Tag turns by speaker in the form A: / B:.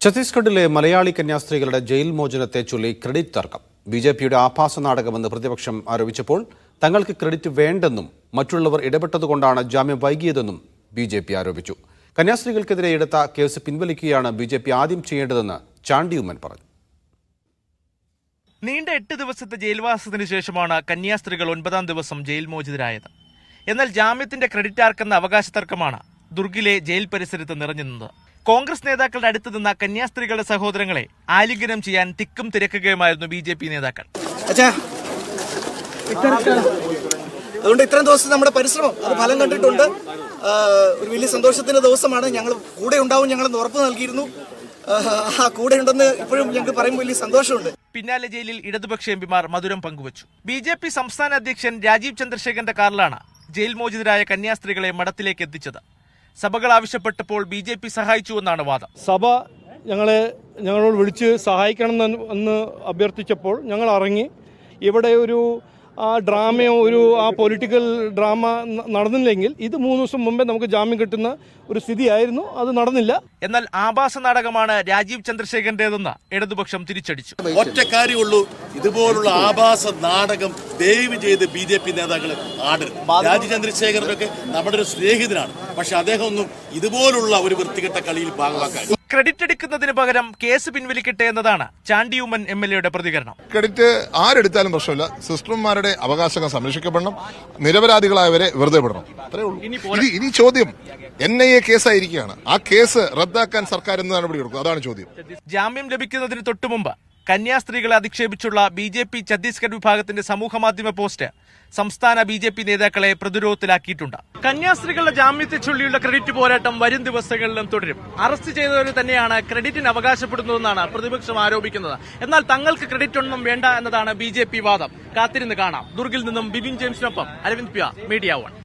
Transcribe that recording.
A: ഛത്തീസ്ഗഡിലെ മലയാളി കന്യാസ്ത്രീകളുടെ ജയിൽ മോചനത്തെ ചൊല്ലി ക്രെഡിറ്റ് തർക്കം. ബിജെപിയുടെ ആഭാസ നാടകമെന്ന് പ്രതിപക്ഷം ആരോപിച്ചപ്പോൾ തങ്ങൾക്ക് ക്രെഡിറ്റ് വേണ്ടെന്നും മറ്റുള്ളവർ ഇടപെട്ടതുകൊണ്ടാണ് ജാമ്യം വൈകിയതെന്നും ബിജെപി ആരോപിച്ചു. കന്യാസ്ത്രീകൾക്കെതിരെ എടുത്ത കേസ് പിൻവലിക്കുകയാണ് ബിജെപി ആദ്യം ചെയ്യേണ്ടതെന്ന് ചാണ്ടിയുമ്മൻ പറഞ്ഞു.
B: നീണ്ട 8 ദിവസത്തെ ജയിൽവാസത്തിന് ശേഷമാണ് കന്യാസ്ത്രീകൾ 9ാം ദിവസം ജയിൽ മോചിതരായത്. എന്നാൽ ജാമ്യത്തിന്റെ ക്രെഡിറ്റ് ആർക്കെന്ന അവകാശ തർക്കമാണ് ദുർഗിലെ ജയിൽ പരിസരത്ത് നിറഞ്ഞു നിന്നത്. കോൺഗ്രസ് നേതാക്കളുടെ അടുത്ത് നിന്ന കന്യാസ്ത്രീകളുടെ സഹോദരങ്ങളെ ആലിംഗനം ചെയ്യാൻ തിക്കും തിരക്കുകയുമായിരുന്നു ബിജെപി നേതാക്കൾ.
C: അതുകൊണ്ട് ഇത്രയും ദിവസം നമ്മുടെ പരിശ്രമം അത് ഫലം കണ്ടിട്ടുണ്ട്. ഒരു വലിയ സന്തോഷത്തിന്റെ ദിവസമാണ്. ഞങ്ങൾ കൂടെ ഉണ്ടാവും, ഞങ്ങളെന്ന് ഉറപ്പ് നൽകിയിരുന്നു. കൂടെ ഉണ്ടെന്ന് ഇപ്പോഴും ഞങ്ങൾക്ക് പറയുമ്പോൾ വലിയ സന്തോഷമുണ്ട്.
B: പിന്നാലെ ജയിലിൽ ഇടതുപക്ഷ എംപിമാർ മധുരം പങ്കുവച്ചു. ബിജെപി സംസ്ഥാന അധ്യക്ഷൻ രാജീവ് ചന്ദ്രശേഖരന്റെ കാറിലാണ് ജയിൽ മോചിതരായ കന്യാസ്ത്രീകളെ മഠത്തിലേക്ക് എത്തിച്ചത്. സഭകൾ ആവശ്യപ്പെട്ടപ്പോൾ ബിജെപി സഹായിച്ചുവെന്നാണ് വാദം.
D: സഭ ഞങ്ങളോട് വിളിച്ച് സഹായിക്കണമെന്ന് അഭ്യർത്ഥിച്ചപ്പോൾ ഞങ്ങൾ ഇറങ്ങി. ഇവിടെ ഒരു ഡ്രാമയോ പൊളിറ്റിക്കൽ ഡ്രാമ നടന്നില്ലെങ്കിൽ ഇത് 3 ദിവസം മുമ്പേ നമുക്ക് ജാമ്യം കിട്ടുന്ന ഒരു സ്ഥിതിയായിരുന്നു. അത് നടന്നില്ല.
B: എന്നാൽ ആഭാസ നാടകമാണ് രാജീവ് ചന്ദ്രശേഖരന്റേതെന്ന് ഇടതുപക്ഷം തിരിച്ചടിച്ചു.
E: ഒറ്റ കാര്യമുള്ളൂ, ഇതുപോലുള്ള ആഭാസ നാടകം ദയവ് ചെയ്ത് ബിജെപി നേതാക്കൾ ആടരുത്. രാജീവ് ചന്ദ്രശേഖരനൊക്കെ നമ്മുടെ ഒരു സ്നേഹിതനാണ്. പക്ഷെ അദ്ദേഹം ഒന്നും ഇതുപോലുള്ള ഒരു വൃത്തികെട്ട കളിയിൽ ഭാഗമാക്കാൻ.
B: ക്രെഡിറ്റ് എടുക്കുന്നതിന് പകരം കേസ് പിൻവലിക്കട്ടെ എന്നതാണ് ചാണ്ടിയുമ്മൻ MLA പ്രതികരണം.
F: ക്രെഡിറ്റ് ആരെടുത്താലും പ്രശ്നമില്ല. സിസ്റ്റർമാരുടെ അവകാശങ്ങൾ സംരക്ഷിക്കപ്പെടണം. നിരപരാധികളായവരെ വെറുതെ വിടണം. അത്രേ ഉള്ളൂ. ഇനി ചോദ്യം NIA കേസായിരിക്കുകയാണ്. ആ കേസ് റദ്ദാക്കാൻ സർക്കാർ എന്ത് നടപടി എടുക്കും? അതാണ് ചോദ്യം.
B: ജാമ്യം ലഭിക്കുന്നതിന് തൊട്ടുമുമ്പ് കന്യാസ്ത്രീകളെ അധിക്ഷേപിച്ചുള്ള ബിജെപി ഛത്തീസ്ഗഡ് വിഭാഗത്തിന്റെ സമൂഹമാധ്യമ പോസ്റ്റ് സംസ്ഥാന ബിജെപി നേതാക്കളെ പ്രതിരോധത്തിലാക്കിയിട്ടുണ്ട്. കന്യാസ്ത്രീകളുടെ ജാമ്യത്തെ ചൊല്ലിയുള്ള ക്രെഡിറ്റ് പോരാട്ടം വരും ദിവസങ്ങളിലും തുടരും. അറസ്റ്റ് ചെയ്തവർ തന്നെയാണ് ക്രെഡിറ്റിന് അവകാശപ്പെടുന്നതെന്നാണ് പ്രതിപക്ഷം ആരോപിക്കുന്നത്. എന്നാൽ തങ്ങൾക്ക് ക്രെഡിറ്റ് ഒന്നും വേണ്ട എന്നതാണ് ബിജെപി വാദം. കാത്തിരുന്ന് കാണാം. ദുർഗിൽ നിന്നും ബിബിൻ ജെയിംസിനൊപ്പം അരവിന്ദ് പ്യ, മീഡിയ 1.